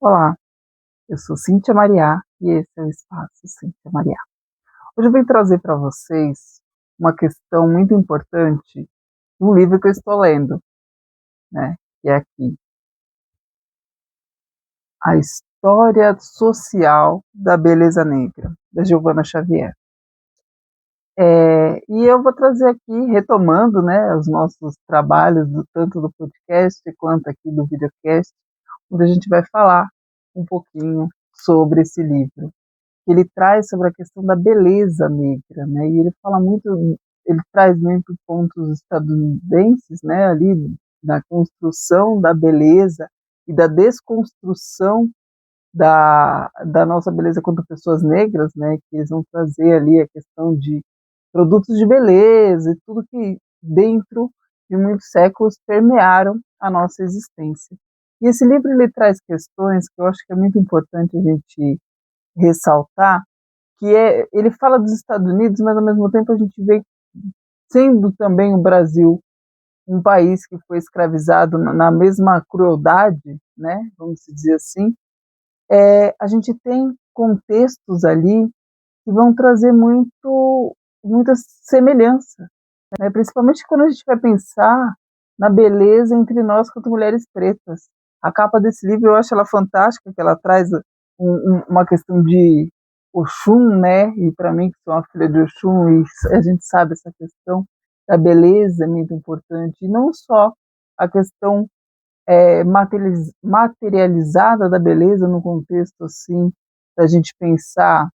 Olá, eu sou Cíntia Mariá e esse é o Espaço Cíntia Mariá. Hoje eu venho trazer para vocês uma questão muito importante de um livro que eu estou lendo, né? Que é aqui, A História Social da Beleza Negra, da Giovanna Xavier. E eu vou trazer aqui, retomando, né, os nossos trabalhos, tanto do podcast quanto aqui do videocast, onde a gente vai falar um pouquinho sobre esse livro. Ele traz sobre a questão da beleza negra, né? E ele traz muito pontos estadunidenses, né? Ali na construção da beleza e da desconstrução da nossa beleza quanto pessoas negras, né? Que eles vão trazer ali a questão de produtos de beleza e tudo que dentro de muitos séculos permearam a nossa existência. E esse livro ele traz questões que eu acho que é muito importante a gente ressaltar, ele fala dos Estados Unidos, mas ao mesmo tempo a gente vê, sendo também o Brasil um país que foi escravizado na mesma crueldade, né, vamos dizer assim, a gente tem contextos ali que vão trazer muita semelhança, né, principalmente quando a gente vai pensar na beleza entre nós quanto mulheres pretas. A capa desse livro eu acho ela fantástica, que ela traz uma questão de Oxum, né? E para mim, que sou uma filha de Oxum, e a gente sabe essa questão da beleza é muito importante, e não só a questão materializada da beleza no contexto assim, da gente pensar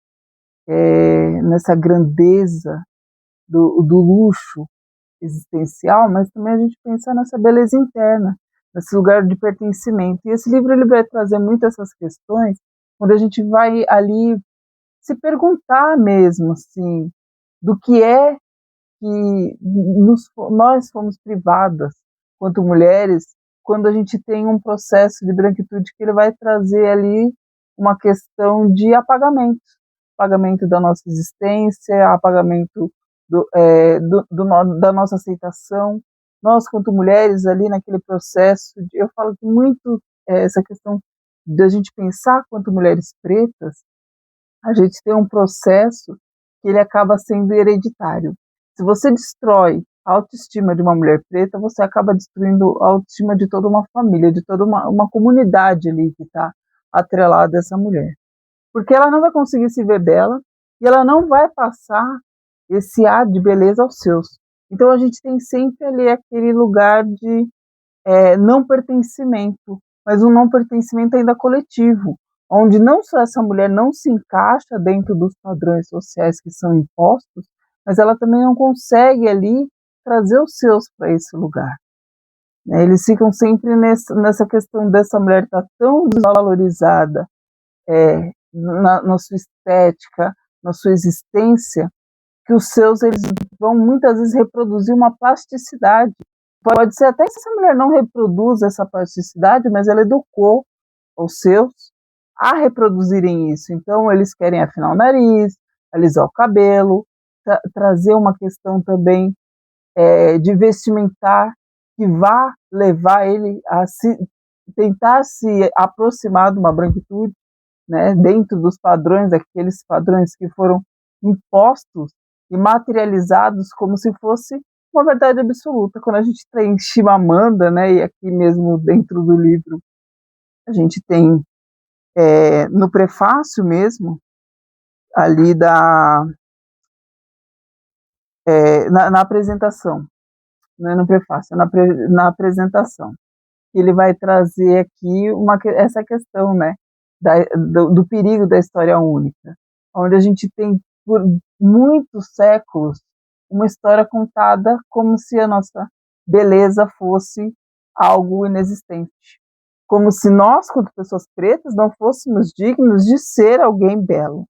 nessa grandeza do luxo existencial, mas também a gente pensar nessa beleza interna, nesse lugar de pertencimento. E esse livro ele vai trazer muito essas questões, onde a gente vai ali se perguntar mesmo, assim, do que é que nós fomos privadas, quanto mulheres, quando a gente tem um processo de branquitude que ele vai trazer ali uma questão de apagamento da nossa existência, apagamento da nossa aceitação. Nós, quanto mulheres, ali naquele processo, eu falo que muito essa questão da gente pensar quanto mulheres pretas, a gente tem um processo que ele acaba sendo hereditário. Se você destrói a autoestima de uma mulher preta, você acaba destruindo a autoestima de toda uma família, de toda uma comunidade ali que está atrelada a essa mulher. Porque ela não vai conseguir se ver bela e ela não vai passar esse ar de beleza aos seus. Então a gente tem sempre ali aquele lugar de não pertencimento, mas um não pertencimento ainda coletivo, onde não só essa mulher não se encaixa dentro dos padrões sociais que são impostos, mas ela também não consegue ali trazer os seus para esse lugar. Eles ficam sempre nessa questão dessa mulher estar tão desvalorizada na sua estética, na sua existência, que os seus eles vão muitas vezes reproduzir uma plasticidade. Pode ser até que essa mulher não reproduza essa plasticidade, mas ela educou os seus a reproduzirem isso. Então, eles querem afinar o nariz, alisar o cabelo, trazer uma questão também de vestimentar que vá levar ele a tentar se aproximar de uma branquitude, né, dentro dos padrões, aqueles padrões que foram impostos e materializados como se fosse uma verdade absoluta. Quando a gente tem Chimamanda, né, e aqui mesmo dentro do livro, a gente tem no prefácio mesmo, ali na apresentação, não é no prefácio, é na apresentação, que ele vai trazer aqui essa questão, né, do perigo da história única, onde a gente tem por muitos séculos uma história contada como se a nossa beleza fosse algo inexistente, como se nós, quanto pessoas pretas, não fôssemos dignos de ser alguém belo.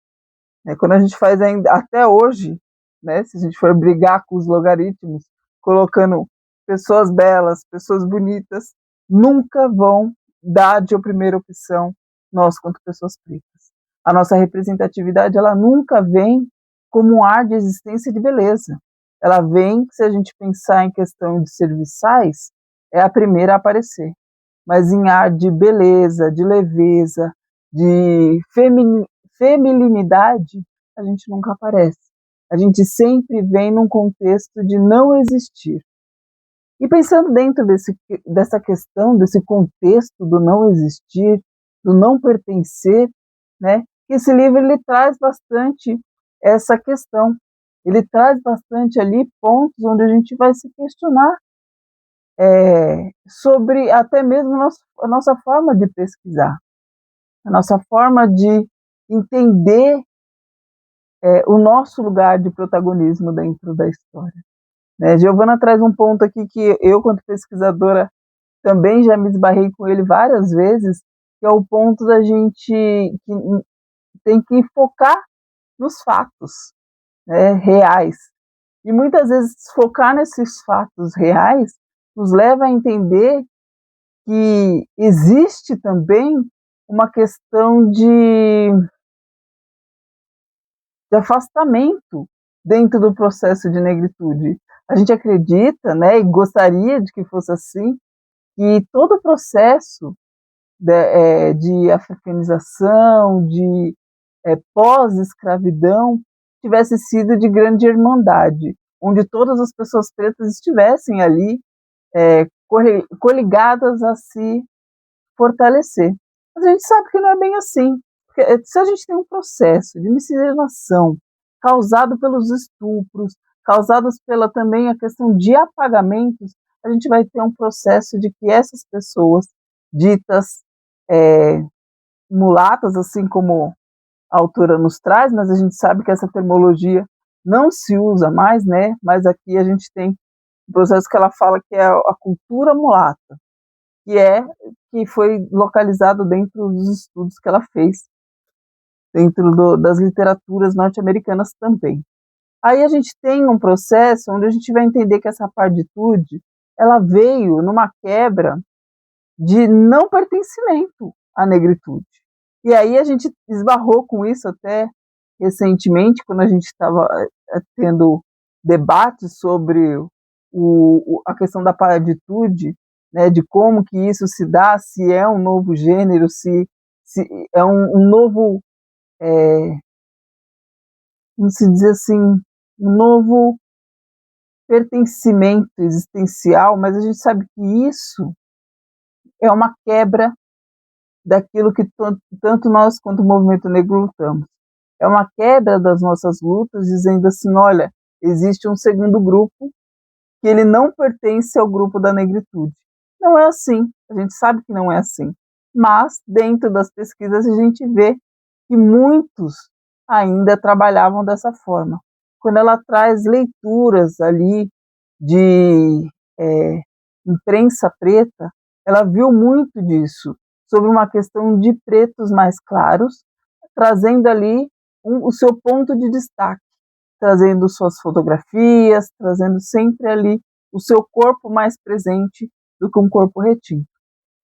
Quando a gente faz ainda, até hoje, né, se a gente for brigar com os logaritmos, colocando pessoas belas, pessoas bonitas, nunca vão dar de primeira opção nós quanto pessoas pretas. A nossa representatividade, ela nunca vem como um ar de existência de beleza. Ela vem, se a gente pensar em questão de serviçais, é a primeira a aparecer. mas em ar de beleza, de leveza, de feminilidade, a gente nunca aparece. A gente sempre vem num contexto de não existir. E pensando dentro dessa questão, desse contexto do não existir, do não pertencer, né, esse livro ele traz bastante essa questão. Ele traz bastante ali pontos onde a gente vai se questionar sobre até mesmo a nossa forma de pesquisar, a nossa forma de entender o nosso lugar de protagonismo dentro da história. Né? Giovana traz um ponto aqui que eu, quanto pesquisadora, também já me esbarrei com ele várias vezes, que é o ponto da gente que tem que focar nos fatos, né, reais. E muitas vezes focar nesses fatos reais nos leva a entender que existe também uma questão de afastamento dentro do processo de negritude. A gente acredita, né, e gostaria de que fosse assim, que todo o processo de africanização, de pós-escravidão, tivesse sido de grande irmandade, onde todas as pessoas pretas estivessem ali coligadas a se fortalecer. Mas a gente sabe que não é bem assim. Porque se a gente tem um processo de miscigenação causado pelos estupros, causados pela também a questão de apagamentos, a gente vai ter um processo de que essas pessoas ditas mulatas, assim como a autora nos traz, mas a gente sabe que essa terminologia não se usa mais, né? Mas aqui a gente tem um processo que ela fala que é a cultura mulata, que foi localizado dentro dos estudos que ela fez, dentro das literaturas norte-americanas também. Aí a gente tem um processo onde a gente vai entender que essa partitude, ela veio numa quebra de não pertencimento à negritude. E aí a gente esbarrou com isso até recentemente, quando a gente estava tendo debates sobre a questão da paraditude, né, de como que isso se dá, se é um novo gênero, se é um novo, como se diz assim, um novo pertencimento existencial, mas a gente sabe que isso é uma quebra daquilo que tanto nós quanto o movimento negro lutamos. É uma quebra das nossas lutas, dizendo assim, olha, existe um segundo grupo que ele não pertence ao grupo da negritude. Não é assim, a gente sabe que não é assim. Mas, dentro das pesquisas, a gente vê que muitos ainda trabalhavam dessa forma. Quando ela traz leituras ali de imprensa preta, ela viu muito disso, sobre uma questão de pretos mais claros, trazendo ali o seu ponto de destaque, trazendo suas fotografias, trazendo sempre ali o seu corpo mais presente do que um corpo retinto.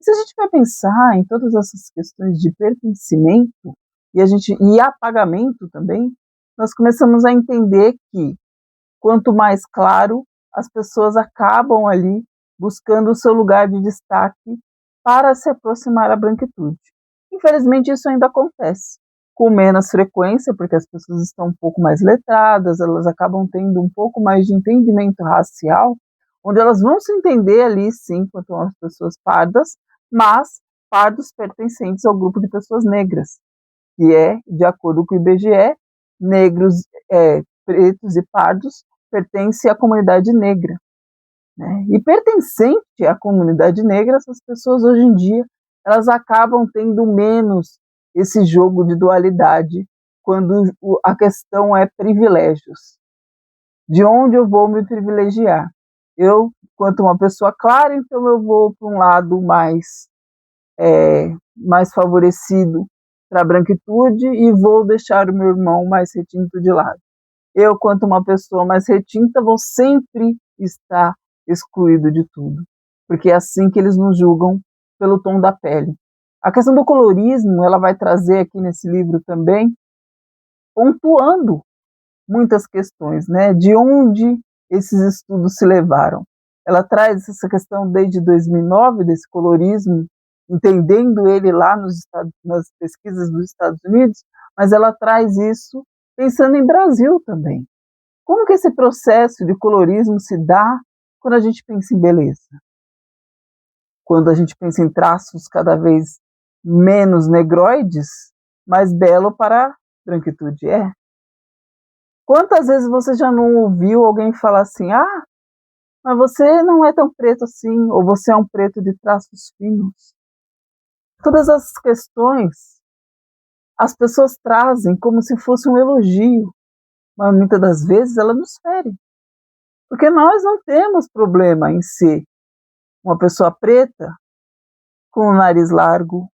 Se a gente vai pensar em todas essas questões de pertencimento e apagamento também, nós começamos a entender que quanto mais claro, as pessoas acabam ali buscando o seu lugar de destaque para se aproximar da branquitude. Infelizmente, isso ainda acontece com menos frequência, porque as pessoas estão um pouco mais letradas, elas acabam tendo um pouco mais de entendimento racial, onde elas vão se entender ali, sim, quanto as pessoas pardas, mas pardos pertencentes ao grupo de pessoas negras, que é, de acordo com o IBGE, negros, pretos e pardos pertencem à comunidade negra. Né? E pertencente à comunidade negra, essas pessoas hoje em dia elas acabam tendo menos esse jogo de dualidade quando a questão é privilégios. De onde eu vou me privilegiar? Eu, quanto uma pessoa clara, então eu vou para um lado mais favorecido para a branquitude e vou deixar o meu irmão mais retinto de lado. Eu, quanto uma pessoa mais retinta, vou sempre estar excluído de tudo, porque é assim que eles nos julgam pelo tom da pele. A questão do colorismo, ela vai trazer aqui nesse livro também, pontuando muitas questões, né, de onde esses estudos se levaram. Ela traz essa questão desde 2009, desse colorismo entendendo ele lá nas pesquisas dos Estados Unidos, mas ela traz isso pensando em Brasil também. Como que esse processo de colorismo se dá quando a gente pensa em beleza? Quando a gente pensa em traços cada vez menos negroides, mais belo para a branquitude é. Quantas vezes você já não ouviu alguém falar assim, mas você não é tão preto assim, ou você é um preto de traços finos? Todas as questões as pessoas trazem como se fosse um elogio, mas muitas das vezes ela nos fere. Porque nós não temos problema em ser uma pessoa preta, com o nariz largo,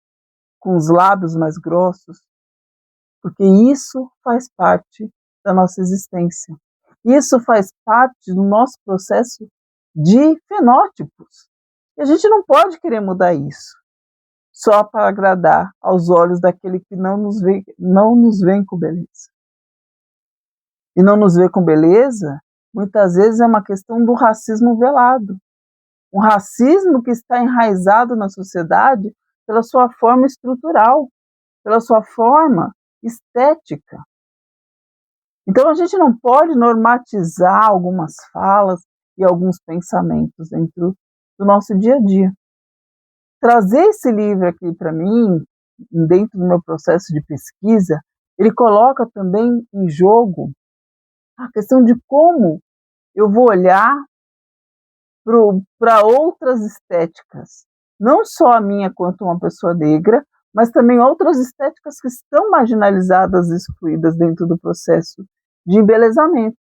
com os lábios mais grossos, porque isso faz parte da nossa existência. Isso faz parte do nosso processo de fenótipos. E a gente não pode querer mudar isso só para agradar aos olhos daquele que não nos vê com beleza. E não nos vê com beleza, muitas vezes é uma questão do racismo velado. Um racismo que está enraizado na sociedade pela sua forma estrutural, pela sua forma estética. Então a gente não pode normatizar algumas falas e alguns pensamentos dentro do nosso dia a dia. Trazer esse livro aqui para mim, dentro do meu processo de pesquisa, ele coloca também em jogo a questão de como eu vou olhar para outras estéticas, não só a minha quanto uma pessoa negra, mas também outras estéticas que estão marginalizadas e excluídas dentro do processo de embelezamento.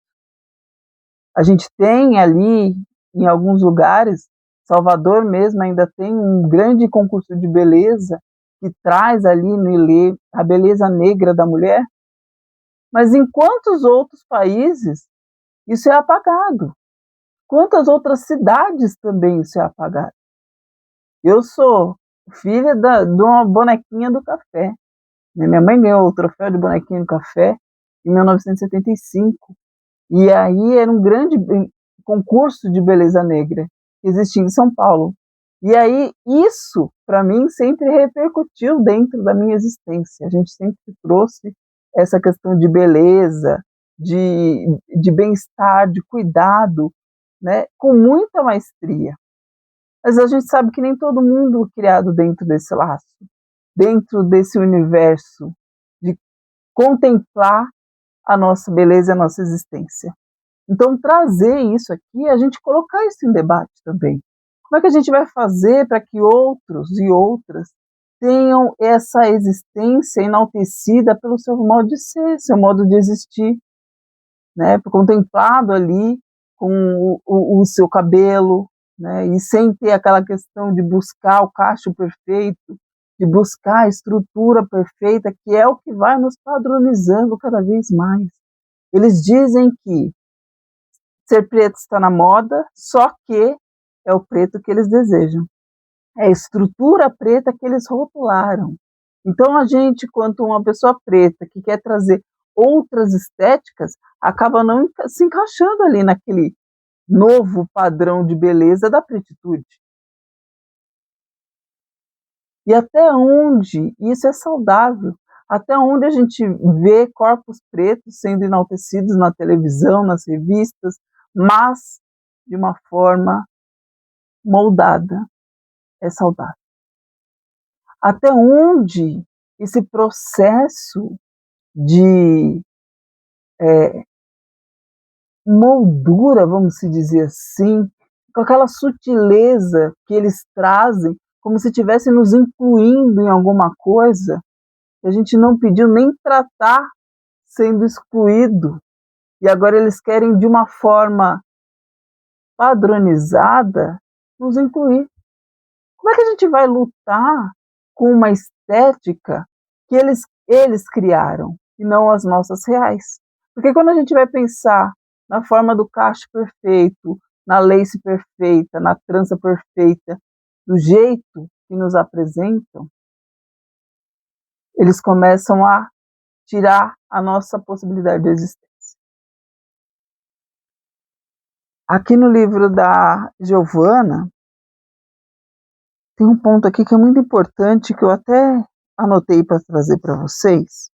A gente tem ali, em alguns lugares, Salvador mesmo ainda tem um grande concurso de beleza que traz ali no Ilê a beleza negra da mulher, mas em quantos outros países isso é apagado? Quantas outras cidades também isso é apagado? Eu sou filha de uma bonequinha do café. Minha mãe ganhou o troféu de bonequinha do café em 1975. E aí era um grande concurso de beleza negra que existia em São Paulo. E aí isso, para mim, sempre repercutiu dentro da minha existência. A gente sempre trouxe essa questão de beleza, de bem-estar, de cuidado, né, com muita maestria. Mas a gente sabe que nem todo mundo é criado dentro desse laço, dentro desse universo de contemplar a nossa beleza e a nossa existência. Então, trazer isso aqui, a gente colocar isso em debate também. Como é que a gente vai fazer para que outros e outras tenham essa existência enaltecida pelo seu modo de ser, seu modo de existir, né? Contemplado ali com o seu cabelo, né? E sem ter aquela questão de buscar o cacho perfeito, de buscar a estrutura perfeita, que é o que vai nos padronizando cada vez mais. Eles dizem que ser preto está na moda, só que é o preto que eles desejam. É a estrutura preta que eles rotularam. Então a gente, quanto uma pessoa preta que quer trazer outras estéticas, acaba não se encaixando ali naquele novo padrão de beleza da pretitude. E até onde isso é saudável? Até onde a gente vê corpos pretos sendo enaltecidos na televisão, nas revistas, mas de uma forma moldada, é saudável. Até onde esse processo de moldura, vamos dizer assim, com aquela sutileza que eles trazem, como se estivessem nos incluindo em alguma coisa, que a gente não pediu nem para estar sendo excluído, e agora eles querem de uma forma padronizada nos incluir. Como é que a gente vai lutar com uma estética que eles criaram e não as nossas reais? Porque quando a gente vai pensar na forma do cacho perfeito, na lace perfeita, na trança perfeita, do jeito que nos apresentam, eles começam a tirar a nossa possibilidade de existência. Aqui no livro da Giovana, Tem um ponto aqui que é muito importante, que eu até anotei para trazer para vocês,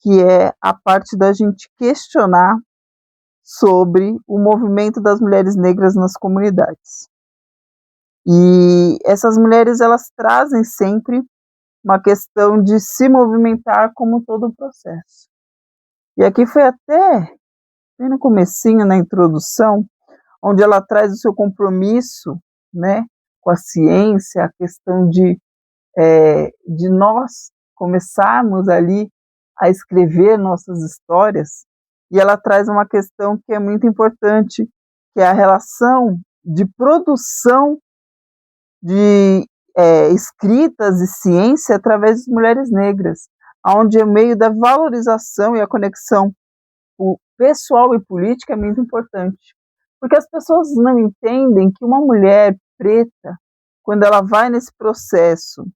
que é a parte da gente questionar sobre o movimento das mulheres negras nas comunidades. E essas mulheres, elas trazem sempre uma questão de se movimentar como todo o processo. E aqui foi até bem no comecinho, na introdução, onde ela traz o seu compromisso, né, com a ciência, a questão de nós começarmos ali a escrever nossas histórias, e ela traz uma questão que é muito importante, que é a relação de produção de escritas e ciência através de mulheres negras, onde o meio da valorização e a conexão pessoal e política é muito importante. Porque as pessoas não entendem que uma mulher preta, quando ela vai nesse processo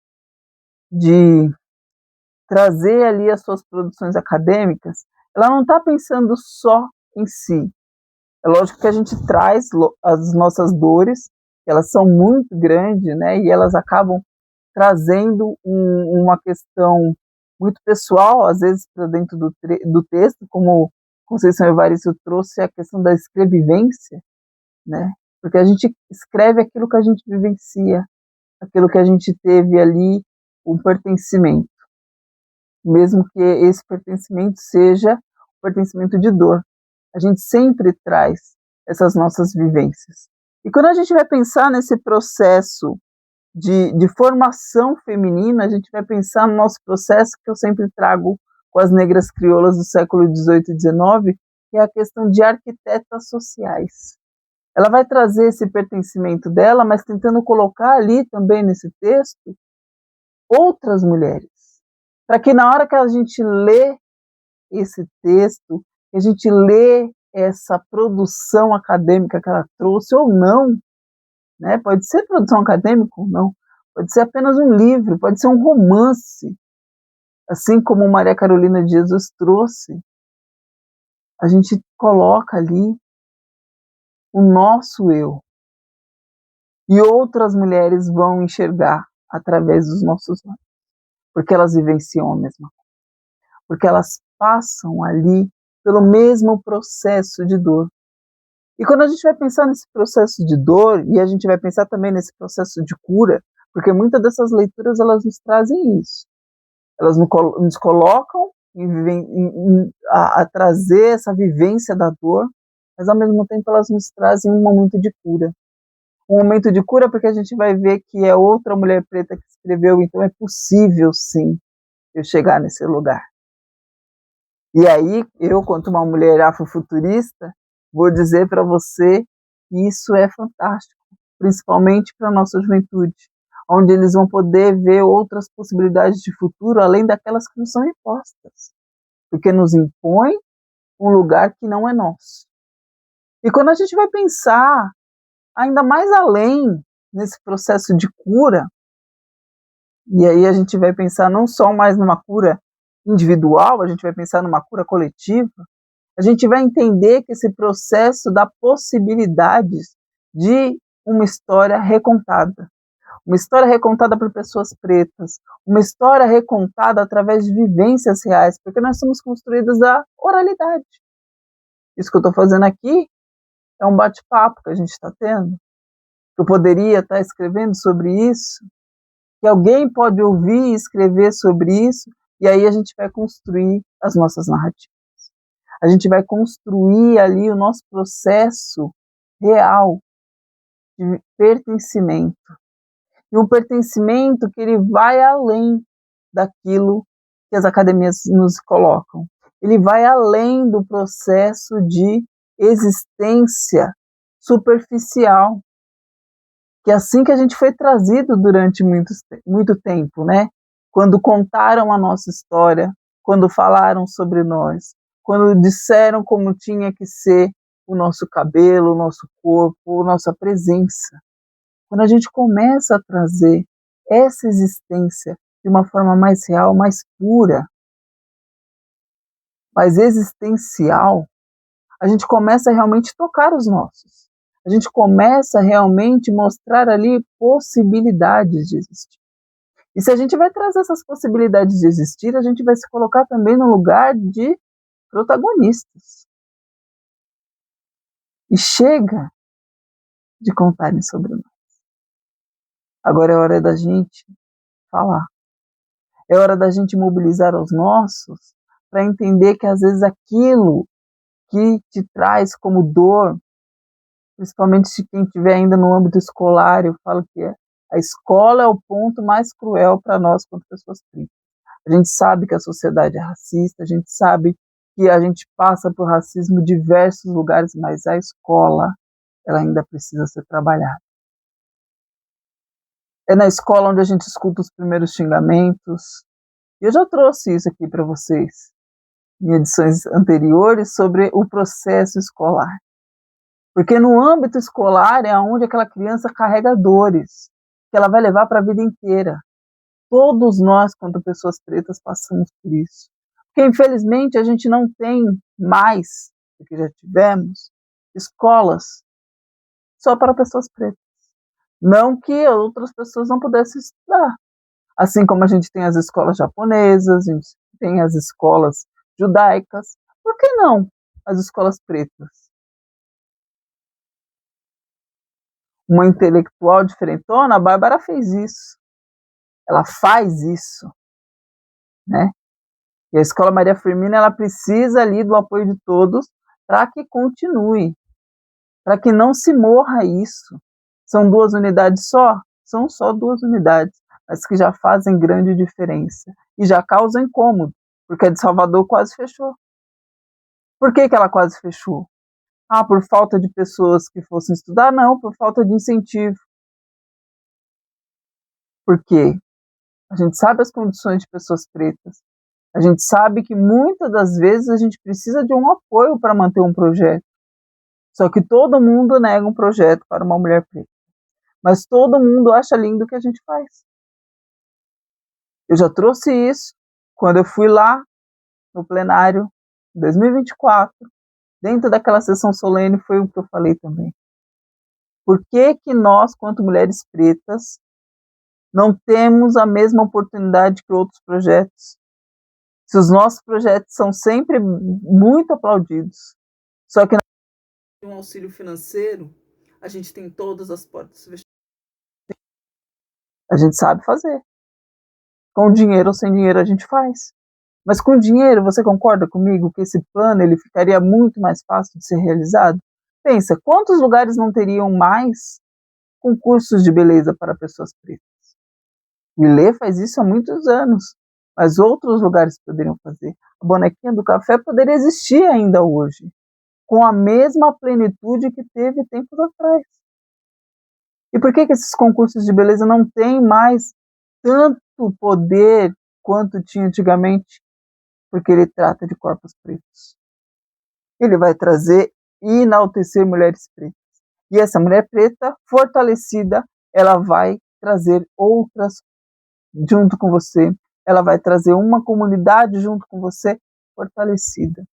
de trazer ali as suas produções acadêmicas, ela não está pensando só em si. É lógico que a gente traz as nossas dores, elas são muito grandes, né, e elas acabam trazendo uma questão muito pessoal, às vezes, para dentro do texto, como Conceição Evaristo trouxe a questão da escrevivência, né, porque a gente escreve aquilo que a gente vivencia, aquilo que a gente teve ali, um pertencimento, mesmo que esse pertencimento seja um pertencimento de dor. A gente sempre traz essas nossas vivências. E quando a gente vai pensar nesse processo de formação feminina, a gente vai pensar no nosso processo, que eu sempre trago com as negras crioulas do século XVIII e XIX, que é a questão de arquitetas sociais. Ela vai trazer esse pertencimento dela, mas tentando colocar ali também nesse texto outras mulheres, para que na hora que a gente lê esse texto, que a gente lê essa produção acadêmica que ela trouxe, ou não, né? Pode ser produção acadêmica ou não, pode ser apenas um livro, pode ser um romance, assim como Maria Carolina de Jesus trouxe, a gente coloca ali o nosso eu, e outras mulheres vão enxergar através dos nossos olhos, porque elas vivenciam a mesma coisa, porque elas passam ali pelo mesmo processo de dor. E quando a gente vai pensar nesse processo de dor, e a gente vai pensar também nesse processo de cura, porque muitas dessas leituras, elas nos trazem isso. Elas nos colocam a trazer essa vivência da dor, mas ao mesmo tempo elas nos trazem um momento de cura. Um momento de cura porque a gente vai ver que é outra mulher preta que escreveu, então é possível sim eu chegar nesse lugar. E aí, eu, quanto uma mulher afrofuturista, vou dizer para você que isso é fantástico, principalmente para a nossa juventude, onde eles vão poder ver outras possibilidades de futuro, além daquelas que nos são impostas, porque nos impõe um lugar que não é nosso. E quando a gente vai pensar ainda mais além nesse processo de cura, e aí a gente vai pensar não só mais numa cura individual, a gente vai pensar numa cura coletiva, a gente vai entender que esse processo dá possibilidades de uma história recontada por pessoas pretas, uma história recontada através de vivências reais, porque nós somos construídas da oralidade. Isso que eu estou fazendo aqui é um bate-papo que a gente está tendo, que eu poderia estar escrevendo sobre isso, que alguém pode ouvir e escrever sobre isso, e aí a gente vai construir as nossas narrativas. A gente vai construir ali o nosso processo real de pertencimento. E um pertencimento que ele vai além daquilo que as academias nos colocam. Ele vai além do processo de existência superficial, que é assim que a gente foi trazido durante muito tempo, né? Quando contaram a nossa história, quando falaram sobre nós, quando disseram como tinha que ser o nosso cabelo, o nosso corpo, a nossa presença. Quando a gente começa a trazer essa existência de uma forma mais real, mais pura, mais existencial, a gente começa a realmente tocar os nossos. a gente começa a realmente mostrar ali possibilidades de existir. E se a gente vai trazer essas possibilidades de existir, a gente vai se colocar também no lugar de protagonistas. E chega de contarem sobre nós. Agora é hora da gente falar. É hora da gente mobilizar os nossos para entender que às vezes aquilo que te traz como dor, principalmente se quem estiver ainda no âmbito escolar, eu falo que a escola é o ponto mais cruel para nós quanto pessoas pretas. A gente sabe que a sociedade é racista, a gente sabe que a gente passa por racismo em diversos lugares, mas a escola, ela ainda precisa ser trabalhada. É na escola onde a gente escuta os primeiros xingamentos. E eu já trouxe isso aqui para vocês em edições anteriores sobre o processo escolar. Porque no âmbito escolar é onde aquela criança carrega dores, que ela vai levar para a vida inteira. Todos nós, quanto pessoas pretas, passamos por isso. Porque, infelizmente, a gente não tem mais, do que já tivemos, escolas só para pessoas pretas. Não que outras pessoas não pudessem estudar. Assim como a gente tem as escolas japonesas, a gente tem as escolas judaicas, por que não as escolas pretas? Uma intelectual diferentona, a Bárbara fez isso. Ela faz isso, né? E a Escola Maria Firmina, ela precisa ali do apoio de todos para que continue, para que não se morra isso. São 2 unidades só? São só 2 unidades, mas que já fazem grande diferença e já causam incômodo, porque a de Salvador quase fechou. Por que ela quase fechou? Ah, por falta de pessoas que fossem estudar? Não, por falta de incentivo. Por quê? A gente sabe as condições de pessoas pretas. A gente sabe que muitas das vezes a gente precisa de um apoio para manter um projeto. Só que todo mundo nega um projeto para uma mulher preta. Mas todo mundo acha lindo o que a gente faz. Eu já trouxe isso quando eu fui lá no plenário em 2024. Dentro daquela sessão solene foi o que eu falei também. Por que que nós, quanto mulheres pretas, não temos a mesma oportunidade que outros projetos? Se os nossos projetos são sempre muito aplaudidos, só que um auxílio financeiro, a gente tem todas as portas fechadas. A gente sabe fazer. Com dinheiro ou sem dinheiro a gente faz. Mas com dinheiro, você concorda comigo que esse plano ele ficaria muito mais fácil de ser realizado? Pensa, quantos lugares não teriam mais concursos de beleza para pessoas pretas? O ILE faz isso há muitos anos, mas outros lugares poderiam fazer. A bonequinha do café poderia existir ainda hoje, com a mesma plenitude que teve tempos atrás. E por que esses concursos de beleza não têm mais tanto poder quanto tinha antigamente? Porque ele trata de corpos pretos. Ele vai trazer e enaltecer mulheres pretas. E essa mulher preta, fortalecida, ela vai trazer outras junto com você. Ela vai trazer uma comunidade junto com você fortalecida.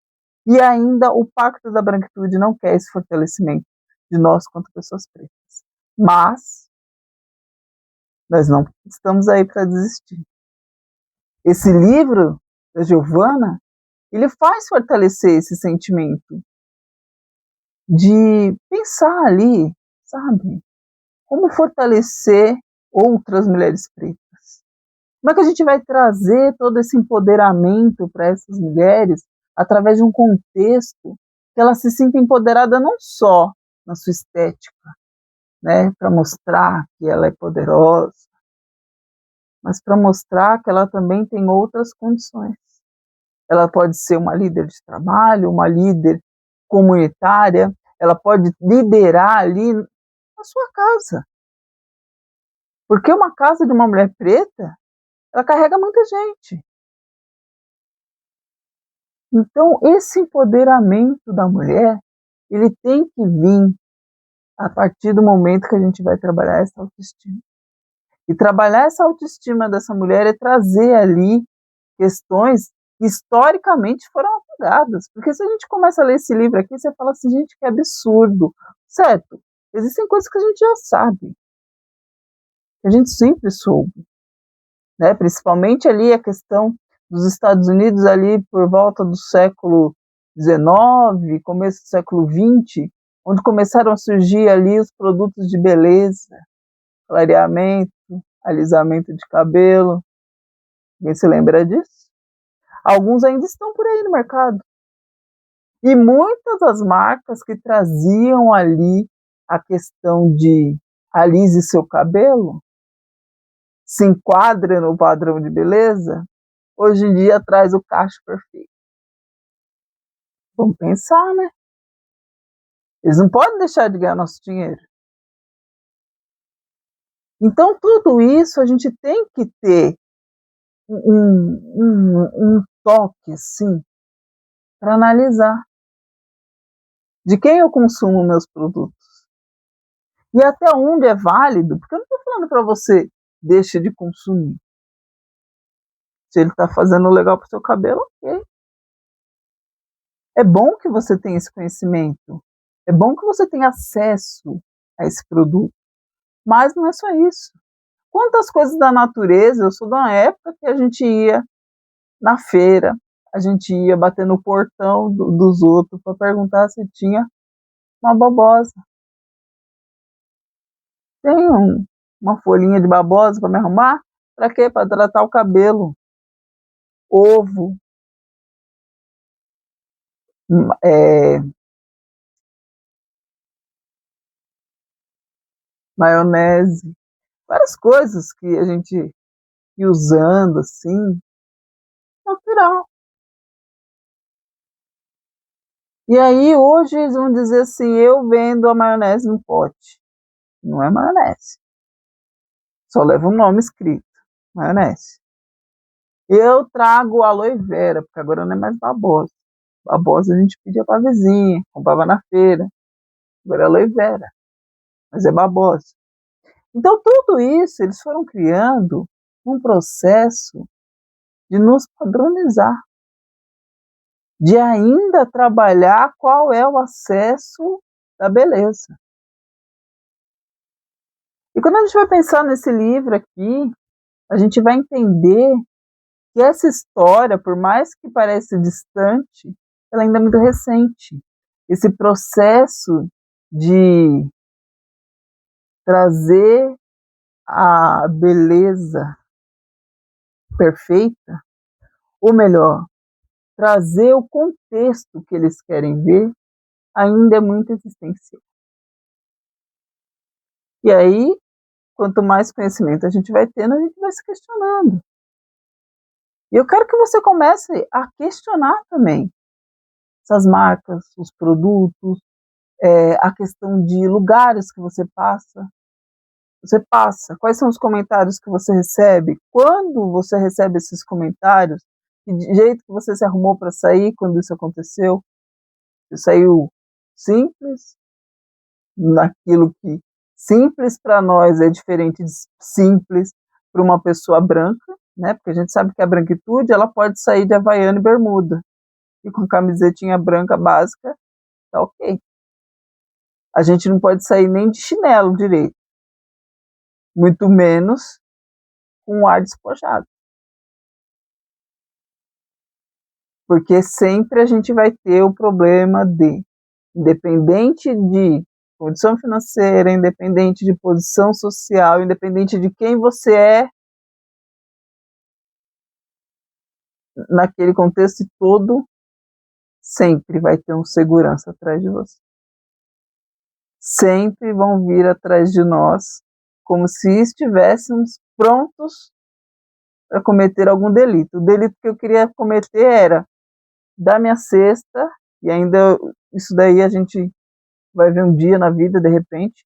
E ainda o Pacto da Branquitude não quer esse fortalecimento de nós quanto pessoas pretas. Mas nós não estamos aí para desistir. Esse livro da Giovana, ele faz fortalecer esse sentimento de pensar ali, sabe? Como fortalecer outras mulheres pretas. Como é que a gente vai trazer todo esse empoderamento para essas mulheres através de um contexto que elas se sintam empoderadas não só na sua estética, né, para mostrar que ela é poderosa, mas para mostrar que ela também tem outras condições. Ela pode ser uma líder de trabalho, uma líder comunitária, ela pode liderar ali na sua casa. Porque uma casa de uma mulher preta, ela carrega muita gente. Então, esse empoderamento da mulher, ele tem que vir a partir do momento que a gente vai trabalhar essa autoestima. E trabalhar essa autoestima dessa mulher é trazer ali questões que historicamente foram apagadas. Porque se a gente começa a ler esse livro aqui, você fala assim, gente, que absurdo. Certo, existem coisas que a gente já sabe, que a gente sempre soube, né? Principalmente ali a questão dos Estados Unidos ali por volta do século XIX, começo do século XX, onde começaram a surgir ali os produtos de beleza, clareamento, alisamento de cabelo. Alguém se lembra disso? Alguns ainda estão por aí no mercado. E muitas das marcas que traziam ali a questão de alise seu cabelo, se enquadra no padrão de beleza, hoje em dia traz o cacho perfeito. Vamos pensar, né? Eles não podem deixar de ganhar nosso dinheiro. Então, tudo isso a gente tem que ter um toque, assim, para analisar de quem eu consumo meus produtos. E até onde é válido, porque eu não estou falando para você, deixa de consumir. Se ele está fazendo legal para o seu cabelo, ok. É bom que você tenha esse conhecimento. É bom que você tenha acesso a esse produto. Mas não é só isso. Quantas coisas da natureza, eu sou de uma época que a gente ia na feira, a gente ia bater no portão dos outros para perguntar se tinha uma babosa. Tem uma folhinha de babosa para me arrumar? Para quê? Para tratar o cabelo. Ovo, maionese, várias coisas que a gente ia usando assim, natural. E aí hoje eles vão dizer assim, eu vendo a maionese no pote. Não é maionese. Só leva um nome escrito, maionese. Eu trago aloe vera, porque agora não é mais babosa. Babosa a gente pedia para a vizinha, comprava na feira. Agora é aloe vera, mas é babosa. Então tudo isso eles foram criando um processo de nos padronizar, de ainda trabalhar qual é o acesso da beleza. E quando a gente vai pensar nesse livro aqui, a gente vai entender que essa história, por mais que pareça distante, ela ainda é muito recente. Esse processo de trazer a beleza perfeita, ou melhor, trazer o contexto que eles querem ver, ainda é muito existencial. E aí, quanto mais conhecimento a gente vai tendo, a gente vai se questionando. E eu quero que você comece a questionar também essas marcas, os produtos, a questão de lugares que você passa. Você passa, quais são os comentários que você recebe? Quando você recebe esses comentários, que jeito que você se arrumou para sair quando isso aconteceu? Você saiu simples, naquilo que simples para nós é diferente de simples para uma pessoa branca, né? Porque a gente sabe que a branquitude ela pode sair de havaiana e bermuda, e com camisetinha branca básica, tá ok. A gente não pode sair nem de chinelo direito, muito menos com um ar despojado. Porque sempre a gente vai ter o problema de, independente de condição financeira, independente de posição social, independente de quem você é, naquele contexto todo, sempre vai ter um segurança atrás de você. Sempre vão vir atrás de nós, como se estivéssemos prontos para cometer algum delito. O delito que eu queria cometer era dar minha cesta, e ainda isso daí a gente vai ver um dia na vida, de repente,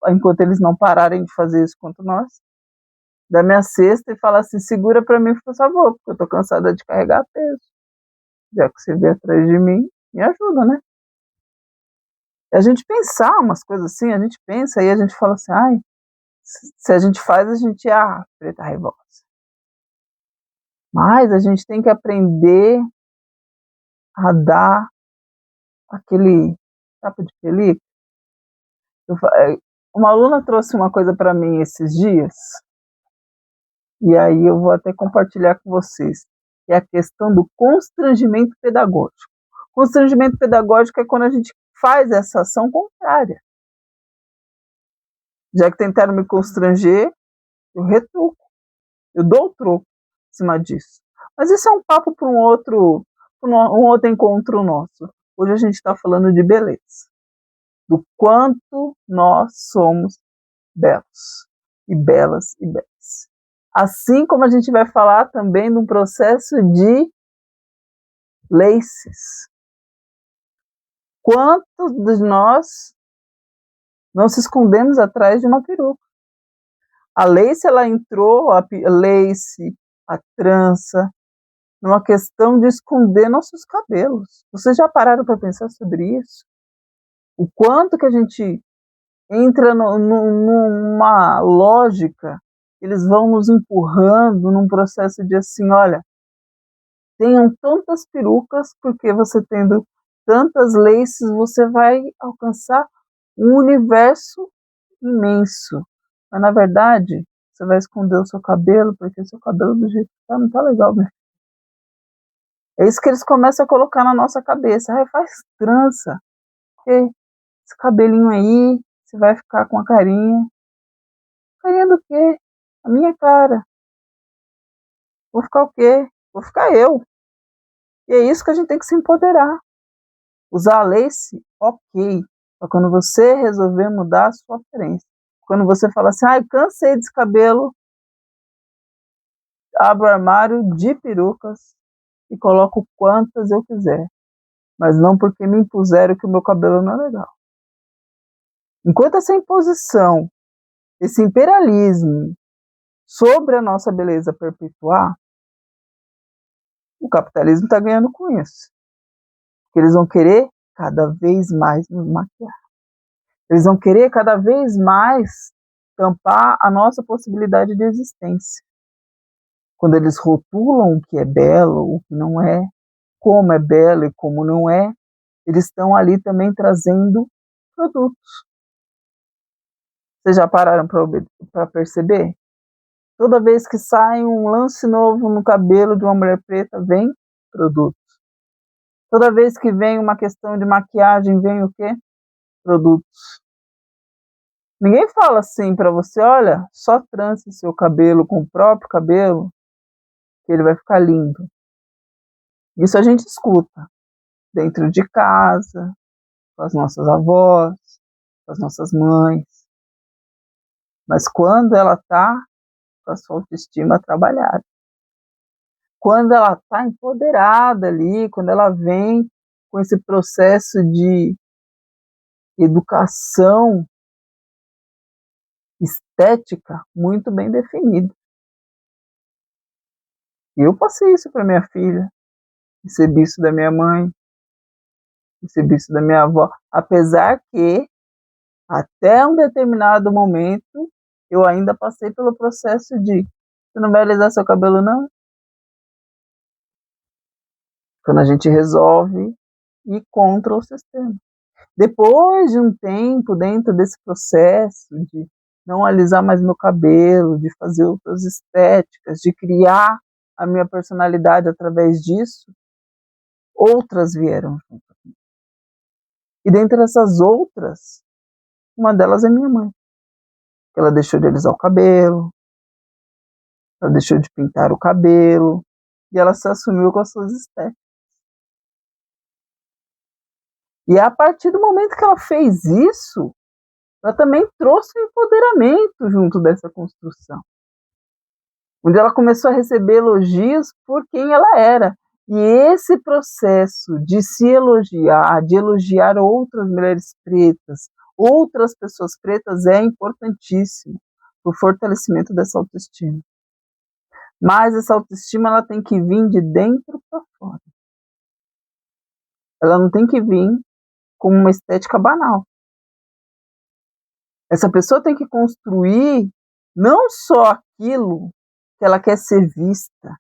enquanto eles não pararem de fazer isso contra nós, dar minha cesta e falar assim, segura para mim, por favor, porque eu estou cansada de carregar peso. Já que você veio atrás de mim, me ajuda, né? A gente pensar umas coisas assim, a gente pensa e a gente fala assim, ai, se a gente faz, a gente é a preta raivosa. Mas a gente tem que aprender a dar aquele tapa de pelica Uma aluna trouxe uma coisa para mim esses dias, e aí eu vou até compartilhar com vocês, que é a questão do constrangimento pedagógico. Constrangimento pedagógico é quando a gente faz essa ação contrária. Já que tentaram me constranger, eu retruco, eu dou o troco em cima disso. Mas isso é um papo para um outro encontro nosso. Hoje a gente está falando de beleza, do quanto nós somos belos e belas e belas. Assim como a gente vai falar também de um processo de laces. Quantos de nós não se escondemos atrás de uma peruca? A lace, ela entrou, a lace, a trança, numa questão de esconder nossos cabelos. Vocês já pararam para pensar sobre isso? O quanto que a gente entra numa lógica, eles vão nos empurrando num processo de assim, olha, tenham tantas perucas, porque você tendo tantas laces, você vai alcançar um universo imenso. Mas, na verdade, você vai esconder o seu cabelo, porque seu cabelo do jeito que tá, não tá legal, né? É isso que eles começam a colocar na nossa cabeça. Ai, faz trança. Porque esse cabelinho aí, você vai ficar com a carinha. Carinha do quê? A minha cara. Vou ficar o quê? Vou ficar eu. E é isso que a gente tem que se empoderar. Usar a lace, ok. Mas quando você resolver mudar a sua aparência. Quando você fala assim, ai, cansei desse cabelo, abro o armário de perucas e coloco quantas eu quiser. Mas não porque me impuseram que o meu cabelo não é legal. Enquanto essa imposição, esse imperialismo sobre a nossa beleza perpetuar, o capitalismo está ganhando com isso. Porque eles vão querer cada vez mais nos maquiar. Eles vão querer cada vez mais tampar a nossa possibilidade de existência. Quando eles rotulam o que é belo, o que não é, como é belo e como não é, eles estão ali também trazendo produtos. Vocês já pararam para perceber? Toda vez que sai um lance novo no cabelo de uma mulher preta, vem produtos. Toda vez que vem uma questão de maquiagem, vem o quê? Produtos. Ninguém fala assim para você, olha, só trança seu cabelo com o próprio cabelo, que ele vai ficar lindo. Isso a gente escuta dentro de casa, com as nossas avós, com as nossas mães. Mas quando ela está com a sua autoestima trabalhada, quando ela está empoderada ali, quando ela vem com esse processo de educação estética muito bem definido. Eu passei isso para minha filha, recebi isso da minha mãe, recebi isso da minha avó, apesar que até um determinado momento eu ainda passei pelo processo de você não vai alisar seu cabelo não? Quando a gente resolve ir contra o sistema. Depois de um tempo dentro desse processo de não alisar mais meu cabelo, de fazer outras estéticas, de criar a minha personalidade através disso, outras vieram junto. E dentre essas outras, uma delas é minha mãe. Ela deixou de alisar o cabelo, ela deixou de pintar o cabelo, e ela se assumiu com as suas estéticas. E a partir do momento que ela fez isso, ela também trouxe um empoderamento junto dessa construção. Onde ela começou a receber elogios por quem ela era. E esse processo de se elogiar, de elogiar outras mulheres pretas, outras pessoas pretas, é importantíssimo para o fortalecimento dessa autoestima. Mas essa autoestima ela tem que vir de dentro para fora. Ela não tem que vir como uma estética banal. Essa pessoa tem que construir não só aquilo que ela quer ser vista,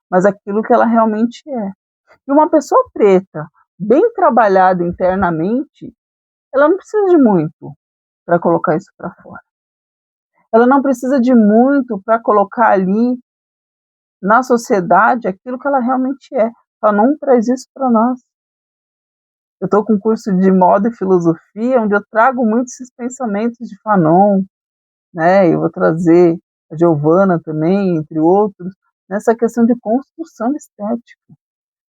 mas aquilo que ela realmente é. E uma pessoa preta, bem trabalhada internamente, ela não precisa de muito. para colocar isso para fora. Ela não precisa de muito para colocar ali na sociedade aquilo que ela realmente é. Fanon traz isso para nós. Eu estou com um curso de moda e filosofia, onde eu trago muitos esses pensamentos de Fanon, né? Eu vou trazer a Giovanna também, entre outros, nessa questão de construção estética,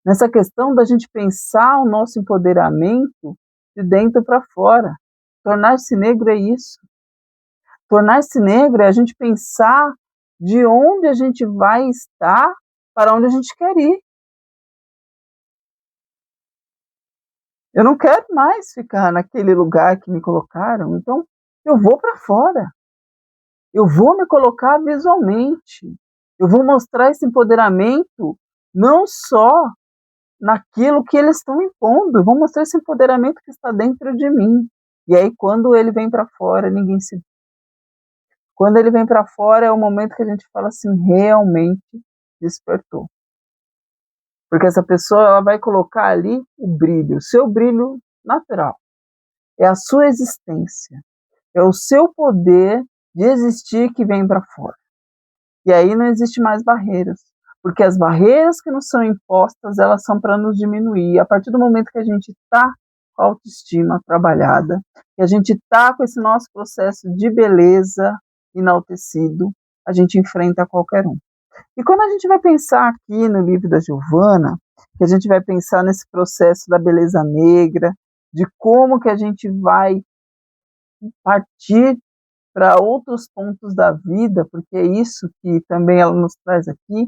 nessa questão da gente pensar o nosso empoderamento de dentro para fora. Tornar-se negro é isso. Tornar-se negro é a gente pensar de onde a gente vai estar para onde a gente quer ir. Eu não quero mais ficar naquele lugar que me colocaram, então eu vou para fora. Eu vou me colocar visualmente. Eu vou mostrar esse empoderamento não só naquilo que eles estão impondo, eu vou mostrar esse empoderamento que está dentro de mim. E aí, quando ele vem para fora, ninguém se... Quando ele vem para fora, é o momento que a gente fala assim, realmente despertou. Porque essa pessoa ela vai colocar ali o brilho, o seu brilho natural. É a sua existência. É o seu poder de existir que vem para fora. E aí não existe mais barreiras. Porque as barreiras que nos são impostas, elas são para nos diminuir. A partir do momento que a gente está com a autoestima trabalhada, que a gente está com esse nosso processo de beleza enaltecido, a gente enfrenta qualquer um. E quando a gente vai pensar aqui no livro da Giovanna, que a gente vai pensar nesse processo da beleza negra, de como que a gente vai partir para outros pontos da vida, porque é isso que também ela nos traz aqui,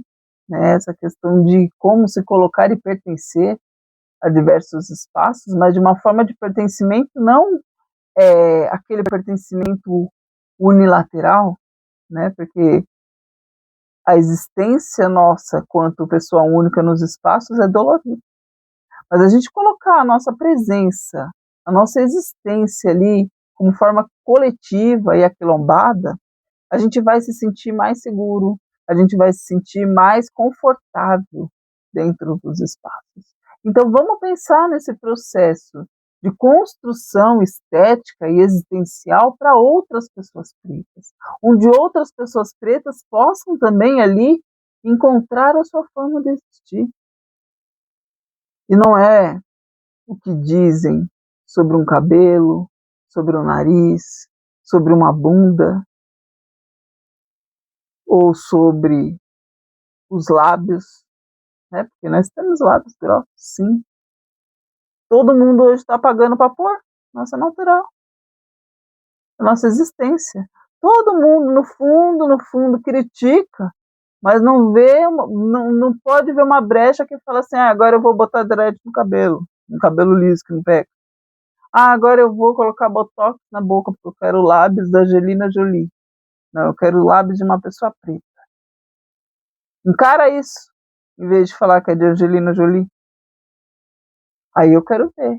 né, essa questão de como se colocar e pertencer a diversos espaços, mas de uma forma de pertencimento não aquele pertencimento unilateral, né, porque a existência nossa quanto pessoa única nos espaços é dolorida. Mas a gente colocar a nossa presença, a nossa existência ali como forma coletiva e aquilombada, a gente vai se sentir mais seguro, a gente vai se sentir mais confortável dentro dos espaços. Então vamos pensar nesse processo de construção estética e existencial para outras pessoas pretas, onde outras pessoas pretas possam também ali encontrar a sua forma de existir. E não é o que dizem sobre um cabelo, sobre o nariz, sobre uma bunda, ou sobre os lábios, né? Porque nós temos lábios grossos, sim. Todo mundo hoje está pagando para pôr nossa natural, a nossa existência. Todo mundo, no fundo, critica, mas não vê, não pode ver uma brecha que fala assim, agora eu vou botar dread no cabelo, um cabelo liso que não pega. Agora eu vou colocar botox na boca, porque eu quero lábios da Angelina Jolie. Não, eu quero lábios de uma pessoa preta. Encara isso, em vez de falar que é de Angelina Jolie. Aí eu quero ver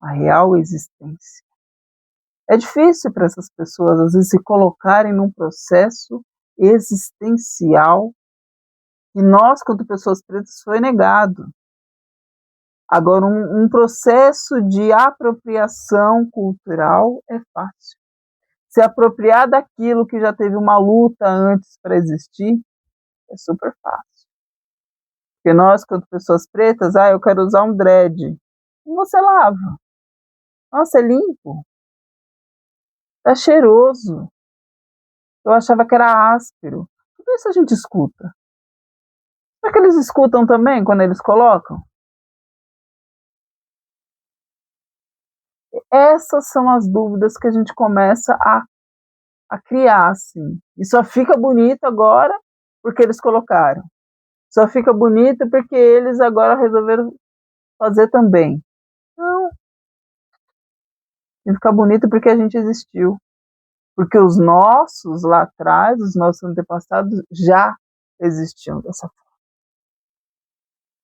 a real existência. É difícil para essas pessoas, às vezes, se colocarem num processo existencial que nós, quanto pessoas pretas, foi negado. Agora, um processo de apropriação cultural é fácil. Se apropriar daquilo que já teve uma luta antes para existir, é super fácil. Porque nós, quanto pessoas pretas, eu quero usar um dread. E você lava. Nossa, é limpo. Tá cheiroso. Eu achava que era áspero. Tudo isso a gente escuta. Será que eles escutam também quando eles colocam? Essas são as dúvidas que a gente começa a criar, assim. E só fica bonito agora porque eles colocaram. Só fica bonito porque eles agora resolveram fazer também. Não. Tem que ficar bonito porque a gente existiu. Porque os nossos lá atrás, os nossos antepassados já existiam dessa forma.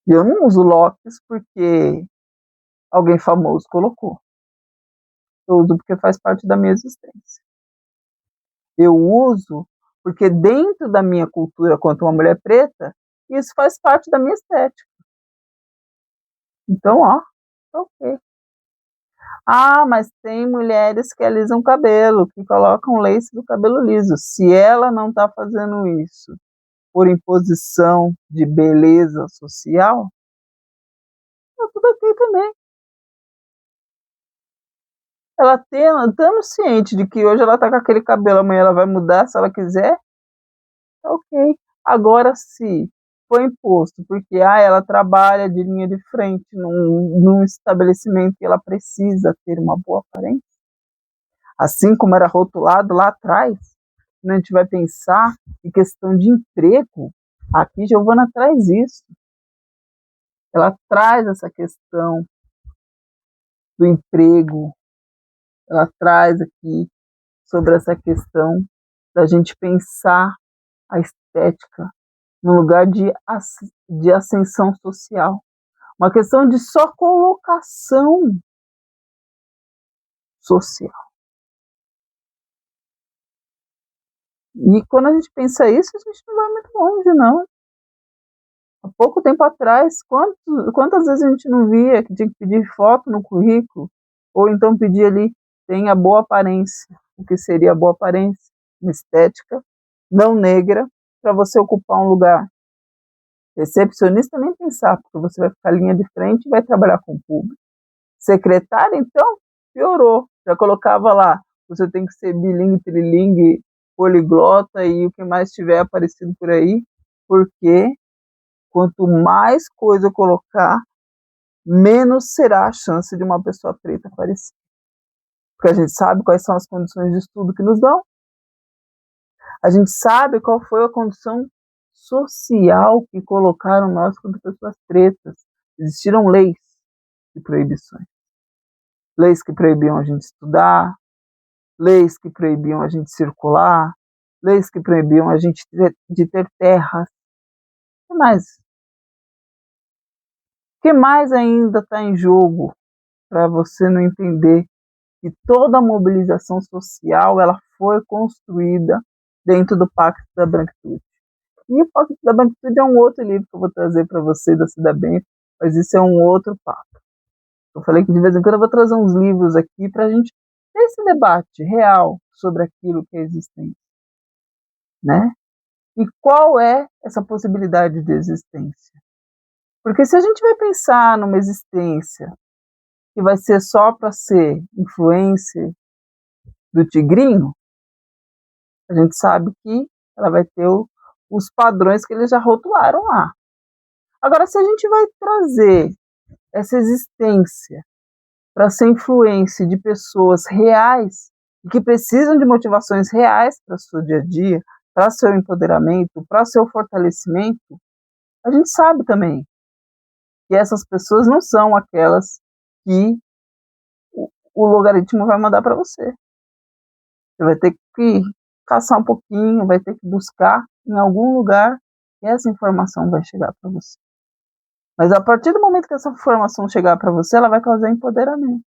E eu não uso locks porque alguém famoso colocou. Eu uso porque faz parte da minha existência. Eu uso porque dentro da minha cultura quanto uma mulher preta, isso faz parte da minha estética. Então, ok. Ah, mas tem mulheres que alisam o cabelo, que colocam lace do cabelo liso. Se ela não está fazendo isso por imposição de beleza social, tá tudo ok também. Ela estando ciente de que hoje ela está com aquele cabelo, amanhã ela vai mudar se ela quiser, tá ok. Agora, se foi imposto porque ela trabalha de linha de frente num estabelecimento que ela precisa ter uma boa aparência, assim como era rotulado lá atrás, quando a gente vai pensar em questão de emprego, aqui Giovana traz isso. Ela traz essa questão do emprego, ela traz aqui sobre essa questão da gente pensar a estética no lugar de ascensão social. Uma questão de só colocação social. E quando a gente pensa isso, a gente não vai muito longe, não. Há pouco tempo atrás, quantas vezes a gente não via que tinha que pedir foto no currículo, ou então pedir ali, tenha boa aparência, o que seria boa aparência? Uma estética não negra, para você ocupar um lugar. Recepcionista nem pensar, porque você vai ficar linha de frente e vai trabalhar com o público. Secretária, então, piorou. Já colocava lá, você tem que ser bilingue, trilingue, poliglota e o que mais tiver aparecido por aí, porque quanto mais coisa eu colocar, menos será a chance de uma pessoa preta aparecer. Porque a gente sabe quais são as condições de estudo que nos dão, a gente sabe qual foi a condição social que colocaram nós como pessoas pretas. Existiram leis de proibições. Leis que proibiam a gente estudar, leis que proibiam a gente circular, leis que proibiam a gente de ter terras. O que mais? O que mais ainda está em jogo para você não entender que toda a mobilização social ela foi construída dentro do Pacto da Branquitude? E o Pacto da Branquitude é um outro livro que eu vou trazer para você da Cida Bem, mas isso é um outro papo. Eu falei que de vez em quando eu vou trazer uns livros aqui para a gente ter esse debate real sobre aquilo que é existente, né? E qual é essa possibilidade de existência? Porque se a gente vai pensar numa existência que vai ser só para ser influência do tigrinho, a gente sabe que ela vai ter os padrões que eles já rotularam lá. Agora, se a gente vai trazer essa existência para ser influência de pessoas reais e que precisam de motivações reais para o seu dia a dia, para seu empoderamento, para seu fortalecimento, a gente sabe também que essas pessoas não são aquelas que o logaritmo vai mandar para você. Você vai ter que caçar um pouquinho, vai ter que buscar em algum lugar e essa informação vai chegar para você. Mas a partir do momento que essa informação chegar para você, ela vai causar empoderamento.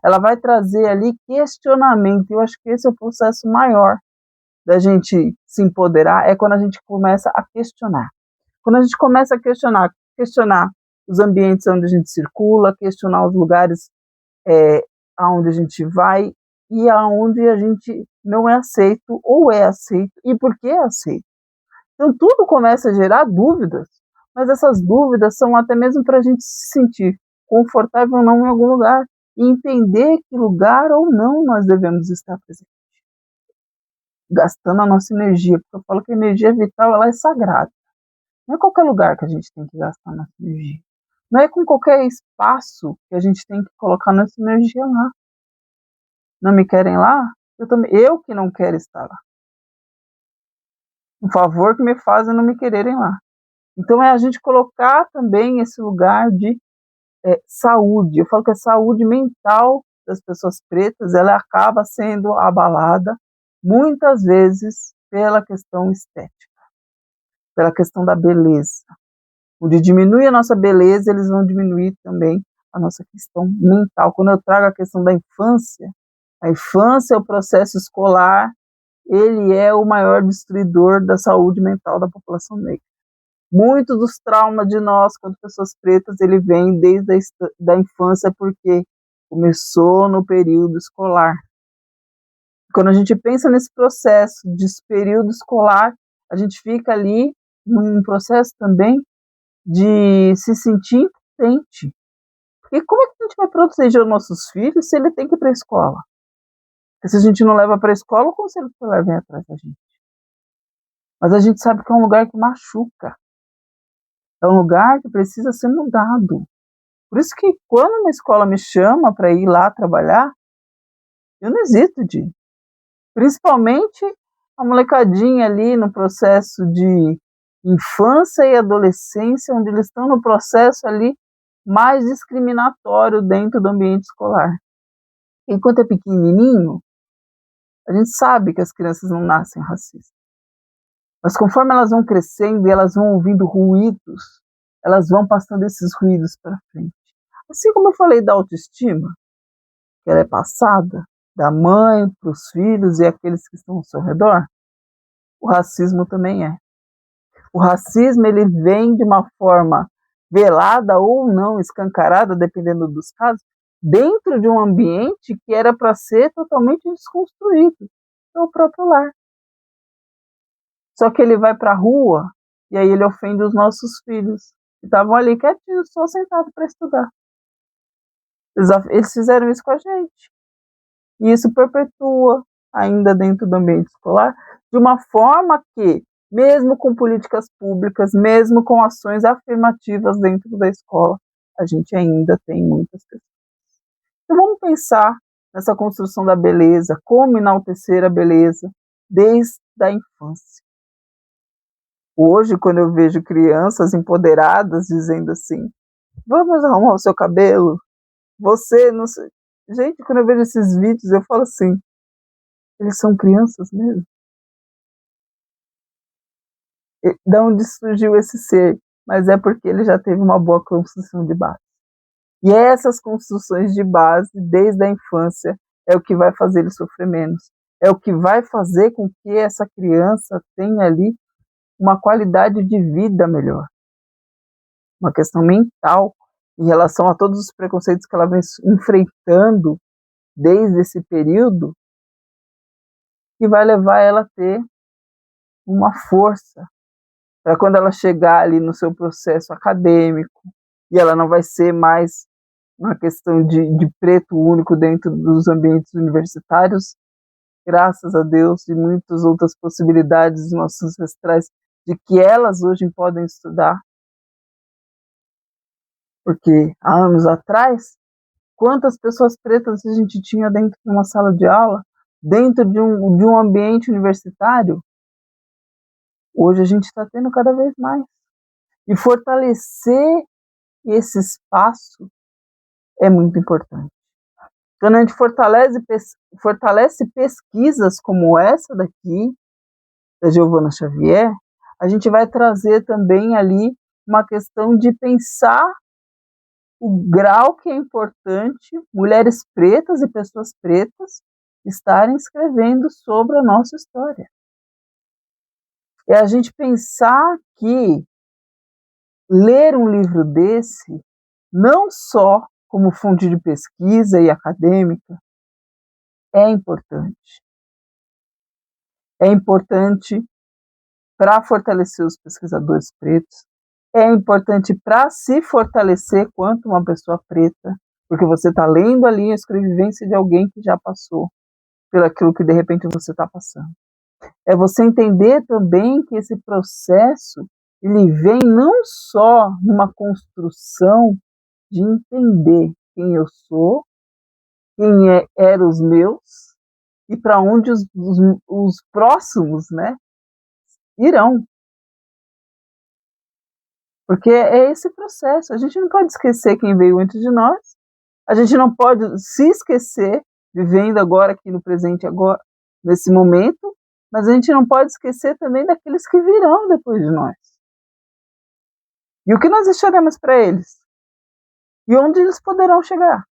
Ela vai trazer ali questionamento. Eu acho que esse é o processo maior da gente se empoderar, é quando a gente começa a questionar. Quando a gente começa a questionar os ambientes onde a gente circula, questionar os lugares aonde a gente vai e aonde a gente não é aceito ou é aceito e por que é aceito. Então tudo começa a gerar dúvidas, mas essas dúvidas são até mesmo para a gente se sentir confortável ou não em algum lugar e entender que lugar ou não nós devemos estar presentes, gastando a nossa energia, porque eu falo que a energia vital ela é sagrada. Não é qualquer lugar que a gente tem que gastar a nossa energia. Não é com qualquer espaço que a gente tem que colocar nossa energia lá. Não me querem lá? Eu que não quero estar lá. Um favor que me fazem não me quererem lá. Então é a gente colocar também esse lugar de saúde. Eu falo que a saúde mental das pessoas pretas, ela acaba sendo abalada muitas vezes pela questão estética, pela questão da beleza. Onde diminui a nossa beleza, eles vão diminuir também a nossa questão mental. Quando eu trago a questão da infância, a infância, o processo escolar, ele é o maior destruidor da saúde mental da população negra. Muitos dos traumas de nós, quanto pessoas pretas, ele vem desde a infância, porque começou no período escolar. Quando a gente pensa nesse processo de período escolar, a gente fica ali num processo também de se sentir impotente. Porque como é que a gente vai proteger os nossos filhos se ele tem que ir para a escola? Porque se a gente não leva para a escola, o conselho tutelar vem atrás da gente. Mas a gente sabe que é um lugar que machuca. É um lugar que precisa ser mudado. Por isso que quando uma escola me chama para ir lá trabalhar, eu não hesito de ir. Principalmente a molecadinha ali no processo de infância e adolescência, onde eles estão no processo ali mais discriminatório dentro do ambiente escolar. Enquanto é pequenininho, a gente sabe que as crianças não nascem racistas. Mas conforme elas vão crescendo e elas vão ouvindo ruídos, elas vão passando esses ruídos para frente. Assim como eu falei da autoestima, que ela é passada da mãe para os filhos e aqueles que estão ao seu redor, o racismo também é. O racismo ele vem de uma forma velada ou não, escancarada, dependendo dos casos, dentro de um ambiente que era para ser totalmente desconstruído, é o próprio lar. Só que ele vai para a rua e aí ele ofende os nossos filhos, que estavam ali quietinhos, só sentados para estudar. Eles fizeram isso com a gente. E isso perpetua ainda dentro do ambiente escolar, de uma forma que, mesmo com políticas públicas, mesmo com ações afirmativas dentro da escola, a gente ainda tem muitas questões. Então vamos pensar nessa construção da beleza, como enaltecer a beleza desde a infância. Hoje, quando eu vejo crianças empoderadas dizendo assim, vamos arrumar o seu cabelo, você não sei. Gente, quando eu vejo esses vídeos, eu falo assim, eles são crianças mesmo? De onde surgiu esse ser? Mas é porque ele já teve uma boa construção de base. E essas construções de base, desde a infância, é o que vai fazer ele sofrer menos. É o que vai fazer com que essa criança tenha ali uma qualidade de vida melhor. Uma questão mental em relação a todos os preconceitos que ela vem enfrentando desde esse período, que vai levar ela a ter uma força para quando ela chegar ali no seu processo acadêmico, e ela não vai ser mais uma questão de preto único dentro dos ambientes universitários, graças a Deus, e muitas outras possibilidades dos nossos ancestrais de que elas hoje podem estudar. Porque há anos atrás, quantas pessoas pretas a gente tinha dentro de uma sala de aula, dentro de um ambiente universitário? Hoje a gente está tendo cada vez mais. E fortalecer esse espaço é muito importante. Quando a gente fortalece pesquisas como essa daqui, da Giovana Xavier, a gente vai trazer também ali uma questão de pensar o grau que é importante mulheres pretas e pessoas pretas estarem escrevendo sobre a nossa história. É a gente pensar que ler um livro desse, não só como fonte de pesquisa e acadêmica, é importante. É importante para fortalecer os pesquisadores pretos, é importante para se fortalecer quanto uma pessoa preta, porque você está lendo ali a escrevivência de alguém que já passou pelo aquilo que de repente você está passando. É você entender também que esse processo ele vem não só numa construção de entender quem eu sou, quem eram os meus e para onde os próximos, né, irão. Porque é esse processo. A gente não pode esquecer quem veio antes de nós. A gente não pode se esquecer, vivendo agora aqui no presente, agora nesse momento, mas a gente não pode esquecer também daqueles que virão depois de nós. E o que nós deixaremos para eles? E onde eles poderão chegar?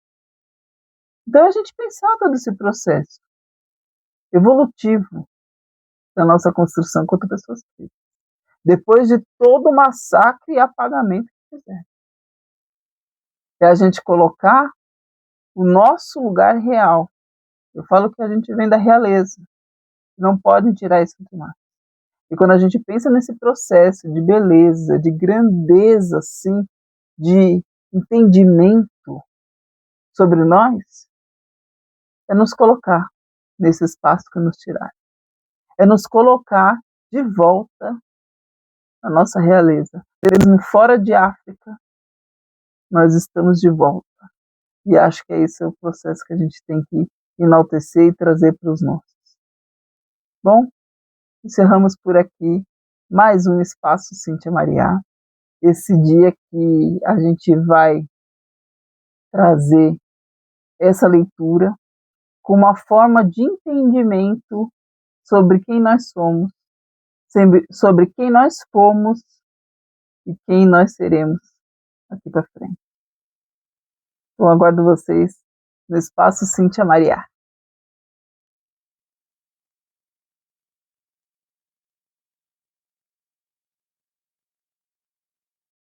Então a gente pensar todo esse processo evolutivo da nossa construção quanto pessoas pretas, depois de todo o massacre e apagamento que fizeram. É a gente colocar o nosso lugar real. Eu falo que a gente vem da realeza, não pode tirar isso de nós. E quando a gente pensa nesse processo de beleza, de grandeza, assim, de entendimento sobre nós, é nos colocar nesse espaço que nos tiraram. É nos colocar de volta na nossa realeza. Mesmo fora de África, nós estamos de volta. E acho que esse é o processo que a gente tem que enaltecer e trazer para os nossos. Bom, encerramos por aqui mais um Espaço Cíntia Mariá. Esse dia que a gente vai trazer essa leitura com uma forma de entendimento sobre quem nós somos, sobre quem nós fomos e quem nós seremos aqui para frente. Então, aguardo vocês no Espaço Cíntia Mariá.